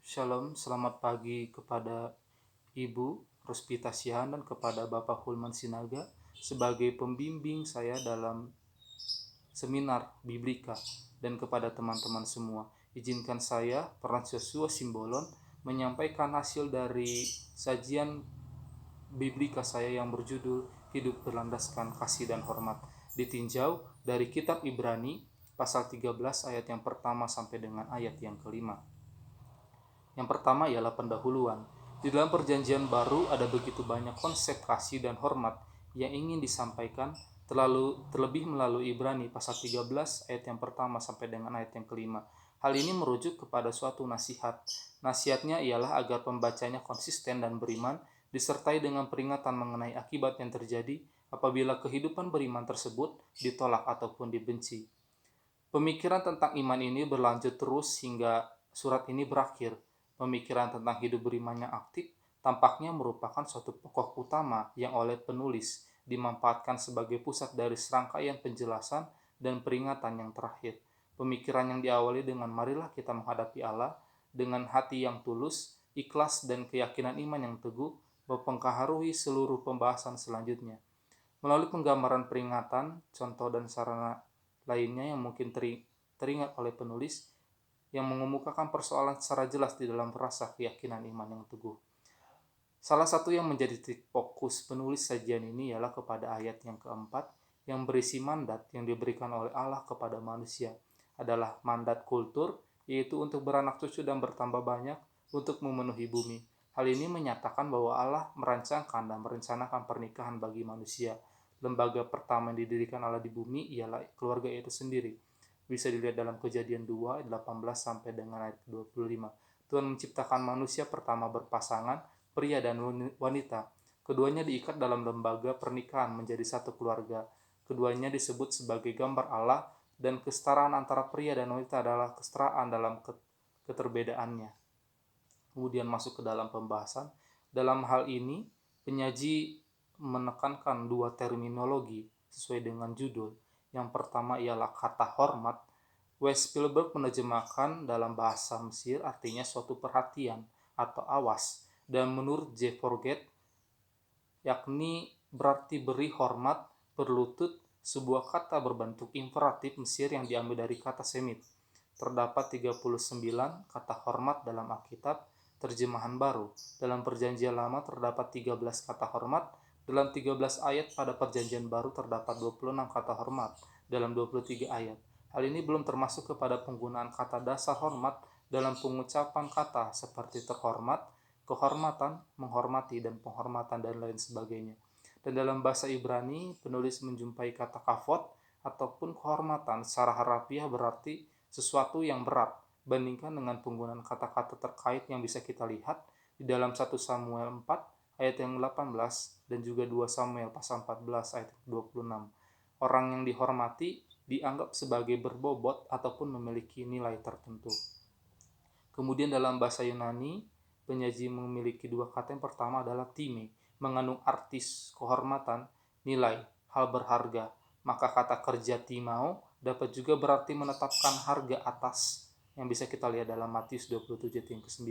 Shalom, selamat pagi kepada Ibu Rospita Sihan dan kepada Bapak Hulman Sinaga sebagai pembimbing saya dalam seminar Biblika dan kepada teman-teman semua. Izinkan saya, Peran Joshua Simbolon, menyampaikan hasil dari sajian Biblika saya yang berjudul Hidup Berlandaskan Kasih dan Hormat, ditinjau dari kitab Ibrani pasal 13 ayat yang pertama sampai dengan ayat yang kelima. Yang pertama ialah pendahuluan. Di dalam perjanjian baru ada begitu banyak konsep kasih dan hormat yang ingin disampaikan terlebih melalui Ibrani pasal 13 ayat yang pertama sampai dengan ayat yang kelima. Hal ini merujuk kepada suatu nasihat. Nasihatnya ialah agar pembacanya konsisten dan beriman, disertai dengan peringatan mengenai akibat yang terjadi apabila kehidupan beriman tersebut ditolak ataupun dibenci. Pemikiran tentang iman ini berlanjut terus hingga surat ini berakhir. Pemikiran tentang hidup beriman yang aktif tampaknya merupakan suatu pokok utama yang oleh penulis dimanfaatkan sebagai pusat dari serangkaian penjelasan dan peringatan yang terakhir. Pemikiran yang diawali dengan marilah kita menghadapi Allah dengan hati yang tulus, ikhlas dan keyakinan iman yang teguh mempengaruhi seluruh pembahasan selanjutnya. Melalui penggambaran peringatan, contoh dan sarana lainnya yang mungkin teringat oleh penulis yang mengemukakan persoalan secara jelas di dalam rasa keyakinan iman yang teguh. Salah satu yang menjadi titik fokus penulis sajian ini ialah kepada ayat yang keempat yang berisi mandat yang diberikan oleh Allah kepada manusia. Adalah mandat kultur, yaitu untuk beranak cucu dan bertambah banyak untuk memenuhi bumi. Hal ini menyatakan bahwa Allah merancangkan dan merencanakan pernikahan bagi manusia. Lembaga pertama yang didirikan Allah di bumi ialah keluarga itu sendiri. Bisa dilihat dalam Kejadian 2 ayat 18 sampai dengan ayat 25. Tuhan menciptakan manusia pertama berpasangan, pria dan wanita. Keduanya diikat dalam lembaga pernikahan menjadi satu keluarga. Keduanya disebut sebagai gambar Allah dan kesetaraan antara pria dan wanita adalah kesetaraan dalam keterbedaannya. Kemudian masuk ke dalam pembahasan. Dalam hal ini, penyaji menekankan dua terminologi sesuai dengan judul. Yang pertama ialah kata hormat. Wes Spielberg menerjemahkan dalam bahasa Mesir artinya suatu perhatian atau awas. Dan menurut J. Forget, yakni berarti beri hormat, berlutut, sebuah kata berbentuk imperatif Mesir yang diambil dari kata Semit. Terdapat 39 kata hormat dalam Alkitab terjemahan baru. Dalam perjanjian lama terdapat 13 kata hormat. Dalam 13 ayat pada perjanjian baru terdapat 26 kata hormat dalam 23 ayat. Hal ini belum termasuk kepada penggunaan kata dasar hormat dalam pengucapan kata seperti terhormat, kehormatan, menghormati, dan penghormatan, dan lain sebagainya. Dan dalam bahasa Ibrani, penulis menjumpai kata kavod ataupun kehormatan secara harafiah berarti sesuatu yang berat. Bandingkan dengan penggunaan kata-kata terkait yang bisa kita lihat di dalam 1 Samuel 4 ayat yang 18 dan juga 2 Samuel pasal 14 ayat 26. Orang yang dihormati dianggap sebagai berbobot ataupun memiliki nilai tertentu. Kemudian dalam bahasa Yunani, penyaji memiliki dua kata. Yang pertama adalah time, mengandung artis kehormatan, nilai, hal berharga. Maka kata kerja timao dapat juga berarti menetapkan harga atas, yang bisa kita lihat dalam Matius 27 ayat yang ke-9.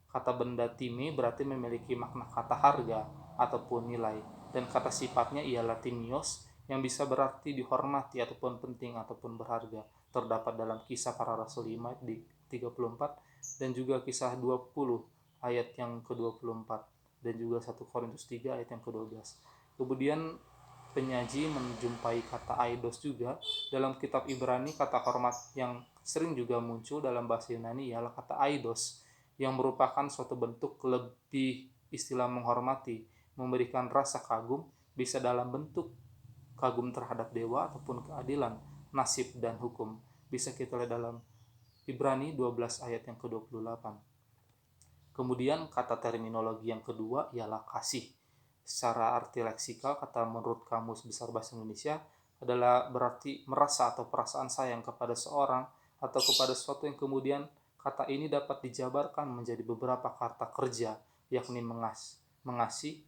Kata benda time berarti memiliki makna kata harga ataupun nilai, dan kata sifatnya ialah timios yang bisa berarti dihormati ataupun penting ataupun berharga. Terdapat dalam Kisah Para Rasul 5 di 34 dan juga Kisah 20 ayat yang ke-24 dan juga 1 Korintus 3 ayat yang ke-12. Kemudian penyaji menjumpai kata aidos juga dalam kitab Ibrani. Kata hormat yang sering juga muncul dalam bahasa Yunani ialah kata aidos yang merupakan suatu bentuk lebih istilah menghormati, memberikan rasa kagum, bisa dalam bentuk kagum terhadap dewa ataupun keadilan, nasib dan hukum. Bisa kita lihat dalam Ibrani 12 ayat yang ke-28. Kemudian kata terminologi yang kedua ialah kasih. Secara arti leksikal, kata menurut Kamus Besar Bahasa Indonesia adalah berarti merasa atau perasaan sayang kepada seorang atau kepada sesuatu yang kemudian kata ini dapat dijabarkan menjadi beberapa kata kerja, yakni mengasihi,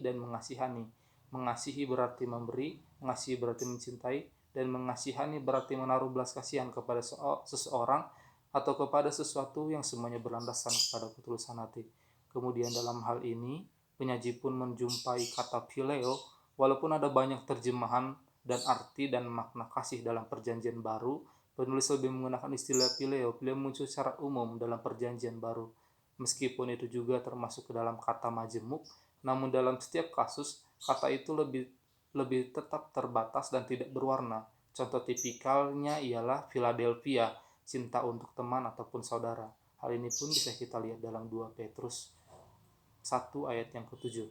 dan mengasihani. Mengasihi berarti memberi, mengasihi berarti mencintai, dan mengasihani berarti menaruh belas kasihan kepada seseorang atau kepada sesuatu yang semuanya berlandaskan kepada ketulusan hati. Kemudian dalam hal ini, penyaji pun menjumpai kata phileo, walaupun ada banyak terjemahan dan arti dan makna kasih dalam perjanjian baru, penulis lebih menggunakan istilah phileo. Phileo muncul secara umum dalam perjanjian baru. Meskipun itu juga termasuk ke dalam kata majemuk, namun dalam setiap kasus, kata itu lebih tetap terbatas dan tidak berwarna. Contoh tipikalnya ialah Philadelphia, cinta untuk teman ataupun saudara. Hal ini pun bisa kita lihat dalam 2 Petrus 1 ayat yang ke-7.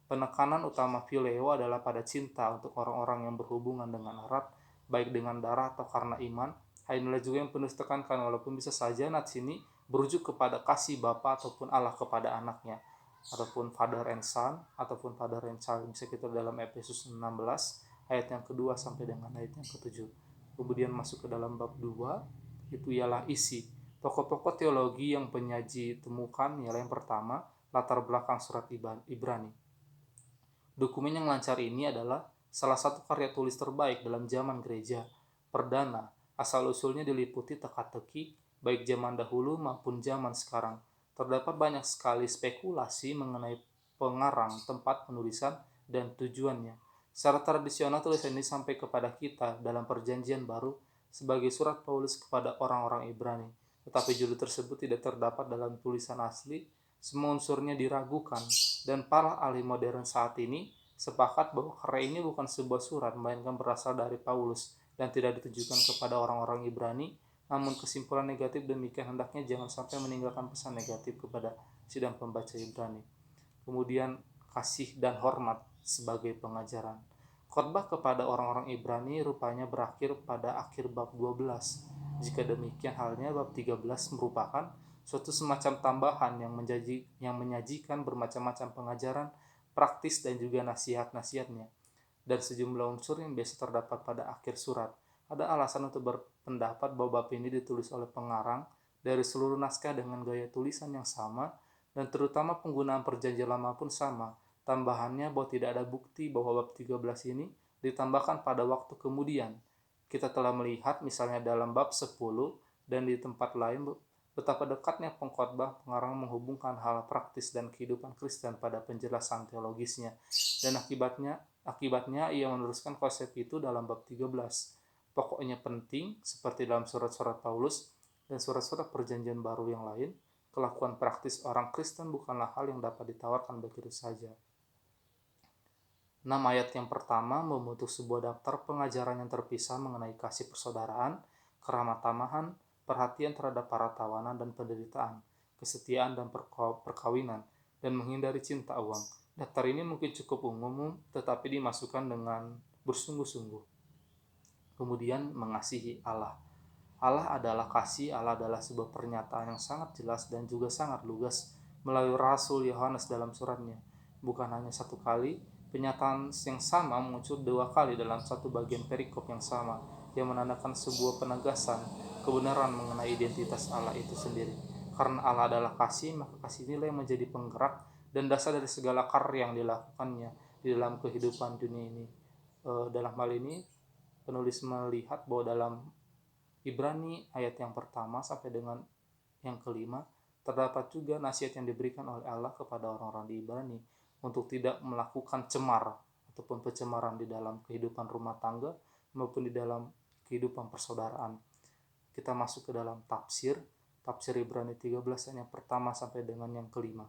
Penekanan utama phileo adalah pada cinta untuk orang-orang yang berhubungan dengan erat, baik dengan darah atau karena iman. Hal inilah juga yang penulis tekankan, walaupun bisa saja nats ini berujuk kepada kasih Bapa ataupun Allah kepada anaknya, ataupun father and son, ataupun father and child. Bisa kita dalam Efesus 16 ayat yang kedua sampai dengan ayat yang ke-7. Kemudian masuk ke dalam bab 2, itu ialah isi. Pokok-pokok teologi yang penyaji temukan ialah yang pertama, latar belakang surat Ibrani. Dokumen yang lancar ini adalah salah satu karya tulis terbaik dalam zaman gereja perdana. Asal-usulnya diliputi teka-teki, baik zaman dahulu maupun zaman sekarang. Terdapat banyak sekali spekulasi mengenai pengarang, tempat penulisan, dan tujuannya. Secara tradisional tulisan ini sampai kepada kita dalam perjanjian baru sebagai surat Paulus kepada orang-orang Ibrani. Tetapi judul tersebut tidak terdapat dalam tulisan asli, semua unsurnya diragukan, dan para ahli modern saat ini sepakat bahwa karya ini bukan sebuah surat, melainkan berasal dari Paulus dan tidak ditujukan kepada orang-orang Ibrani. Namun kesimpulan negatif demikian hendaknya jangan sampai meninggalkan pesan negatif kepada sidang pembaca Ibrani. Kemudian kasih dan hormat sebagai pengajaran. Khotbah kepada orang-orang Ibrani rupanya berakhir pada akhir bab 12. Jika demikian halnya, bab 13 merupakan suatu semacam tambahan yang menyajikan bermacam-macam pengajaran, praktis dan juga nasihat-nasihatnya. Dan sejumlah unsur yang biasa terdapat pada akhir surat. Ada alasan untuk berpendapat bahwa bab ini ditulis oleh pengarang dari seluruh naskah dengan gaya tulisan yang sama, dan terutama penggunaan perjanjian lama pun sama. Tambahannya bahwa tidak ada bukti bahwa bab 13 ini ditambahkan pada waktu kemudian. Kita telah melihat misalnya dalam bab 10 dan di tempat lain betapa dekatnya pengkhotbah pengarang menghubungkan hal praktis dan kehidupan Kristen pada penjelasan teologisnya, dan akibatnya ia meneruskan konsep itu dalam bab 13. Pokoknya penting, seperti dalam surat-surat Paulus dan surat-surat perjanjian baru yang lain, kelakuan praktis orang Kristen bukanlah hal yang dapat ditawarkan begitu saja. 6 ayat yang pertama membentuk sebuah daftar pengajaran yang terpisah mengenai kasih persaudaraan, keramah tamahan, perhatian terhadap para tawanan dan penderitaan, kesetiaan dan perkawinan, dan menghindari cinta uang. Daftar ini mungkin cukup umum, tetapi dimasukkan dengan bersungguh-sungguh. Kemudian mengasihi Allah. Allah adalah kasih. Allah adalah sebuah pernyataan yang sangat jelas dan juga sangat lugas melalui Rasul Yohanes dalam suratnya. Bukan hanya satu kali, penyataan yang sama muncul 2 kali dalam satu bagian perikop yang sama, yang menandakan sebuah penegasan kebenaran mengenai identitas Allah itu sendiri. Karena Allah adalah kasih, maka kasih inilah yang menjadi penggerak dan dasar dari segala karya yang dilakukannya di dalam kehidupan dunia ini. Dalam hal ini, penulis melihat bahwa dalam Ibrani ayat yang pertama sampai dengan yang kelima terdapat juga nasihat yang diberikan oleh Allah kepada orang-orang di Ibrani untuk tidak melakukan cemar ataupun pencemaran di dalam kehidupan rumah tangga maupun di dalam kehidupan persaudaraan. Kita masuk ke dalam tafsir Ibrani 13 ayat yang pertama sampai dengan yang kelima.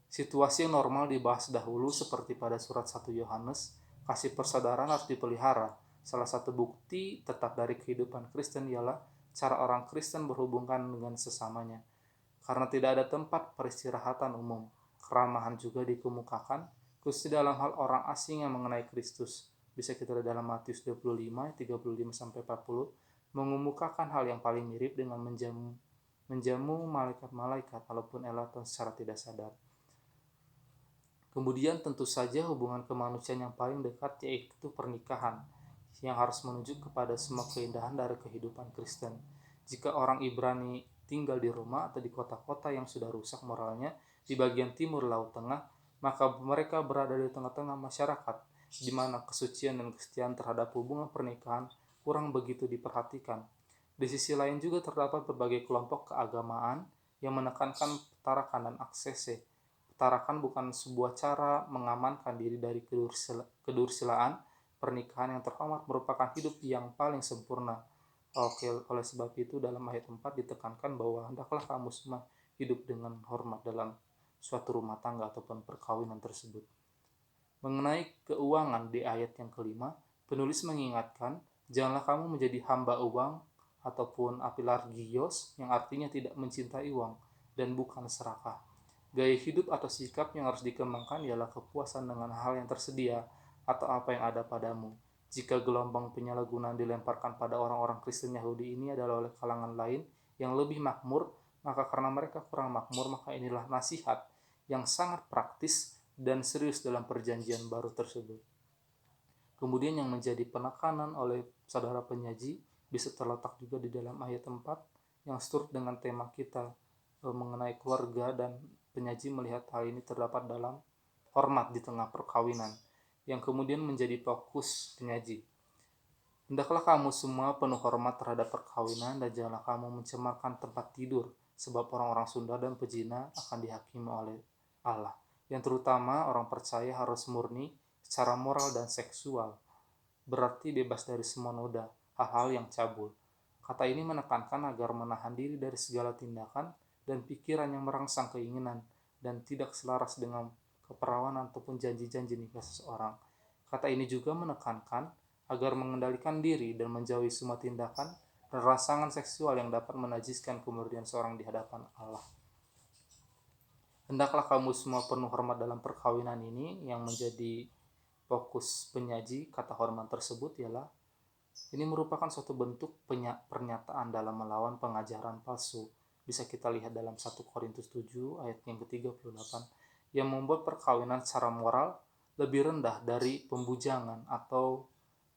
Situasi yang normal dibahas dahulu seperti pada surat 1 Yohanes, kasih persaudaraan harus dipelihara. Salah satu bukti tetap dari kehidupan Kristen ialah cara orang Kristen berhubungan dengan sesamanya. Karena tidak ada tempat peristirahatan umum, keramahan juga dikemukakan, khususnya dalam hal orang asing yang mengenai Kristus. Bisa kita lihat dalam Matius 25, 35-40, mengemukakan hal yang paling mirip dengan menjamu malaikat-malaikat walaupun elatan secara tidak sadar. Kemudian tentu saja hubungan kemanusiaan yang paling dekat yaitu pernikahan, yang harus menunjuk kepada semua keindahan dari kehidupan Kristen. Jika orang Ibrani tinggal di Roma atau di kota-kota yang sudah rusak moralnya di bagian timur Laut Tengah, maka mereka berada di tengah-tengah masyarakat di mana kesucian dan kesetiaan terhadap hubungan pernikahan kurang begitu diperhatikan. Di sisi lain juga terdapat berbagai kelompok keagamaan yang menekankan petarakan dan aksese. Petarakan bukan sebuah cara mengamankan diri dari kedursilaan. Pernikahan yang terhormat merupakan hidup yang paling sempurna. Oke, oleh sebab itu dalam ayat 4 ditekankan bahwa hendaklah kamu semua hidup dengan hormat dalam suatu rumah tangga ataupun perkawinan tersebut. Mengenai keuangan di ayat yang kelima, penulis mengingatkan, janganlah kamu menjadi hamba uang ataupun apilargios yang artinya tidak mencintai uang dan bukan serakah. Gaya hidup atau sikap yang harus dikembangkan ialah kepuasan dengan hal yang tersedia atau apa yang ada padamu. Jika gelombang penyalahgunaan dilemparkan pada orang-orang Kristen Yahudi ini adalah oleh kalangan lain yang lebih makmur, maka karena mereka kurang makmur, maka inilah nasihat yang sangat praktis dan serius dalam perjanjian baru tersebut. Kemudian yang menjadi penekanan oleh saudara penyaji bisa terletak juga di dalam ayat 4 yang seturut dengan tema kita mengenai keluarga, dan penyaji melihat hal ini terdapat dalam hormat di tengah perkawinan yang kemudian menjadi fokus penyaji. Hendaklah kamu semua penuh hormat terhadap perkawinan dan janganlah kamu mencemarkan tempat tidur, sebab orang-orang Sunda dan pezina akan dihakimi oleh Allah. Yang terutama orang percaya harus murni secara moral dan seksual, berarti bebas dari semua noda, hal-hal yang cabul. Kata ini menekankan agar menahan diri dari segala tindakan dan pikiran yang merangsang keinginan dan tidak selaras dengan keperawanan ataupun janji-janji nikah seseorang. Kata ini juga menekankan agar mengendalikan diri dan menjauhi semua tindakan dan rangsangan seksual yang dapat menajiskan kemurnian seorang di hadapan Allah. Hendaklah kamu semua penuh hormat dalam perkawinan ini. Yang menjadi fokus penyaji kata hormat tersebut ialah ini merupakan suatu bentuk pernyataan dalam melawan pengajaran palsu. Bisa kita lihat dalam 1 Korintus 7 ayat yang ke-38 yang membuat perkawinan secara moral lebih rendah dari pembujangan, atau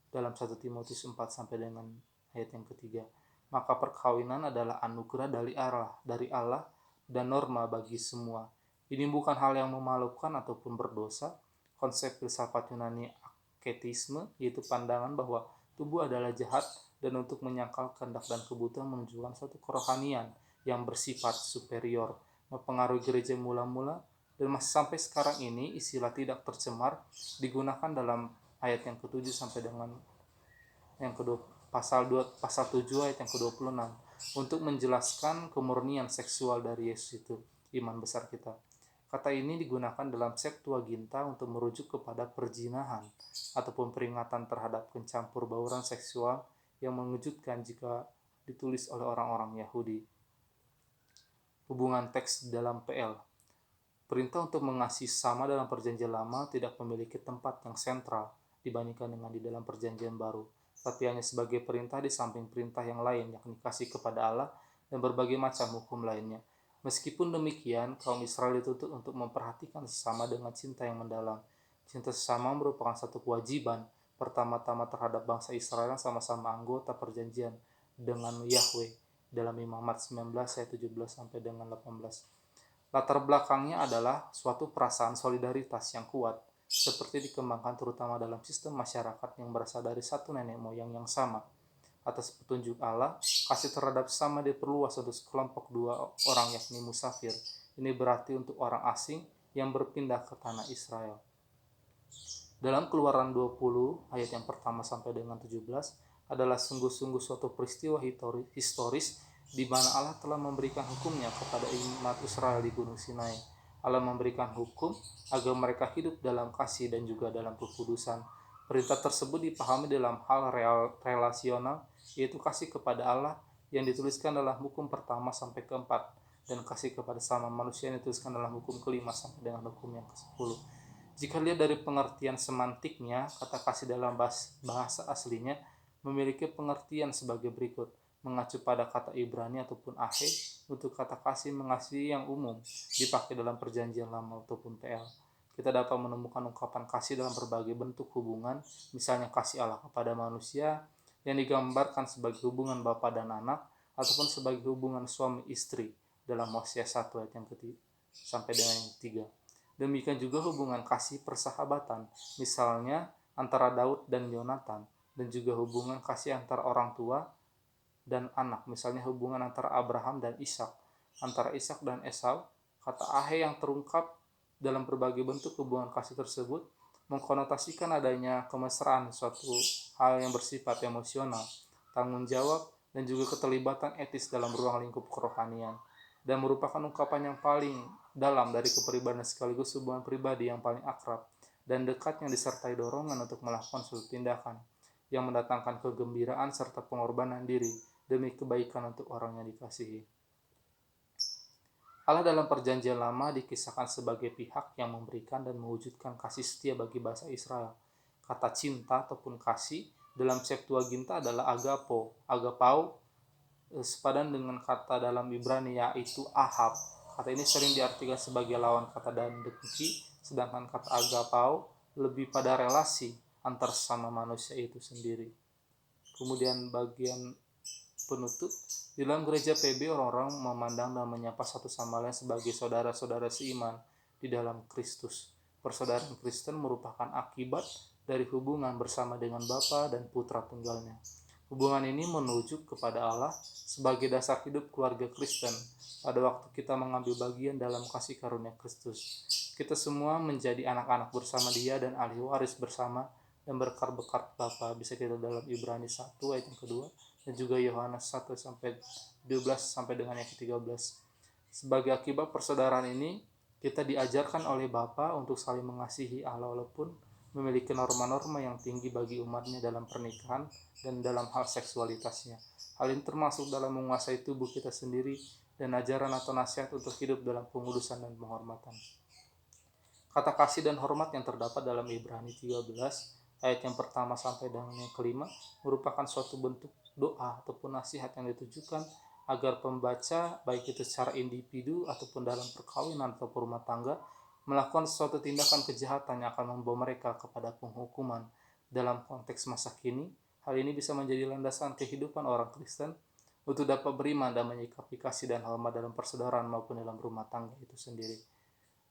dalam 1 Timotius 4 sampai dengan ayat yang ketiga. Maka perkawinan adalah anugerah dari Allah dan norma bagi semua. Ini bukan hal yang memalukan ataupun berdosa. Konsep filsafat Yunani asketisme, yaitu pandangan bahwa tubuh adalah jahat dan untuk menyangkal kehendak dan kebutuhan menunjukkan suatu kerohanian yang bersifat superior, mempengaruhi gereja mula-mula, dan masih sampai sekarang ini istilah tidak tercemar digunakan dalam ayat yang ke-7 sampai dengan yang kedua, pasal 7 ayat yang ke-26 untuk menjelaskan kemurnian seksual dari Yesus itu, iman besar kita. Kata ini digunakan dalam Septuaginta untuk merujuk kepada perzinahan ataupun peringatan terhadap pencampur bauran seksual yang mengejutkan jika ditulis oleh orang-orang Yahudi. Hubungan teks dalam PL. Perintah untuk mengasihi sama dalam perjanjian lama tidak memiliki tempat yang sentral dibandingkan dengan di dalam perjanjian baru, tapi hanya sebagai perintah di samping perintah yang lain, yakni kasih kepada Allah dan berbagai macam hukum lainnya. Meskipun demikian, kaum Israel dituntut untuk memperhatikan sesama dengan cinta yang mendalam. Cinta sesama merupakan satu kewajiban pertama-tama terhadap bangsa Israel yang sama-sama anggota perjanjian dengan Yahweh dalam Imamat 19 ayat 17 sampai dengan 18. Latar belakangnya adalah suatu perasaan solidaritas yang kuat, seperti dikembangkan terutama dalam sistem masyarakat yang berasal dari satu nenek moyang yang sama. Atas petunjuk Allah, kasih terhadap sesama diperluas untuk sekelompok dua orang, yakni musafir. Ini berarti untuk orang asing yang berpindah ke tanah Israel. Dalam Keluaran 20 ayat yang pertama sampai dengan 17 adalah sungguh-sungguh suatu peristiwa historis di mana Allah telah memberikan hukumnya kepada umat Israel di Gunung Sinai. Allah memberikan hukum agar mereka hidup dalam kasih dan juga dalam kekudusan. Perintah tersebut dipahami dalam hal relasional, yaitu kasih kepada Allah yang dituliskan dalam hukum pertama sampai keempat, dan kasih kepada sama manusia yang dituliskan dalam hukum kelima sampai dengan hukum yang ke-10. Jika lihat dari pengertian semantiknya, kata kasih dalam bahasa aslinya memiliki pengertian sebagai berikut. Mengacu pada kata Ibrani ataupun ahe untuk kata kasih mengasihi yang umum dipakai dalam perjanjian lama ataupun PL. Kita dapat menemukan ungkapan kasih dalam berbagai bentuk hubungan, misalnya kasih Allah kepada manusia yang digambarkan sebagai hubungan bapa dan anak, ataupun sebagai hubungan suami istri dalam Hosea 1 ayat yang ketiga sampai dengan yang ketiga. Demikian juga hubungan kasih persahabatan, misalnya antara Daud dan Yonatan, dan juga hubungan kasih antara orang tua dan anak. Misalnya hubungan antara Abraham dan Ishak, antara Ishak dan Esau. Kata ahe yang terungkap dalam berbagai bentuk hubungan kasih tersebut mengkonotasikan adanya kemesraan, suatu hal yang bersifat emosional, tanggung jawab, dan juga keterlibatan etis dalam ruang lingkup kerohanian, dan merupakan ungkapan yang paling dalam dari kepribadian sekaligus hubungan pribadi yang paling akrab dan dekat yang disertai dorongan untuk melakukan suatu tindakan yang mendatangkan kegembiraan serta pengorbanan diri demi kebaikan untuk orang yang dikasihi. Allah dalam perjanjian lama dikisahkan sebagai pihak yang memberikan dan mewujudkan kasih setia bagi bangsa Israel. Kata cinta ataupun kasih dalam Septuaginta adalah agapo. Agapau sepadan dengan kata dalam Ibrani yaitu ahab. Kata ini sering diartikan sebagai lawan kata dan dengki, sedangkan kata agapau lebih pada relasi antar sesama manusia itu sendiri. Kemudian bagian penutup, di dalam gereja PB orang-orang memandang dan menyapa satu sama lain sebagai saudara-saudara seiman di dalam Kristus. Persaudaraan Kristen merupakan akibat dari hubungan bersama dengan Bapa dan Putra tunggalnya. Hubungan ini menuju kepada Allah sebagai dasar hidup keluarga Kristen. Pada waktu kita mengambil bagian dalam kasih karunia Kristus, kita semua menjadi anak-anak bersama Dia dan ahli waris bersama dan berkat-berkat Bapa. Bisa kita dalam Ibrani 1 ayat yang kedua dan juga Yohanes 1 sampai 12 sampai dengan yang ke-13. Sebagai akibat persaudaraan ini, kita diajarkan oleh Bapa untuk saling mengasihi Allah walaupun memiliki norma-norma yang tinggi bagi umatnya dalam pernikahan dan dalam hal seksualitasnya. Hal ini termasuk dalam menguasai tubuh kita sendiri dan ajaran atau nasihat untuk hidup dalam pengudusan dan penghormatan. Kata kasih dan hormat yang terdapat dalam Ibrani 13 ayat yang pertama sampai dengan yang kelima merupakan suatu bentuk doa ataupun nasihat yang ditujukan agar pembaca baik itu secara individu ataupun dalam perkawinan atau rumah tangga melakukan suatu tindakan kejahatan yang akan membawa mereka kepada penghukuman. Dalam konteks masa kini, hal ini bisa menjadi landasan kehidupan orang Kristen untuk dapat beriman dan menyikapi kasih dan hormat dalam persaudaraan maupun dalam rumah tangga itu sendiri.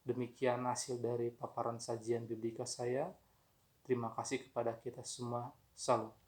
Demikian hasil dari paparan sajian biblika saya. Terima kasih kepada kita semua. Salam.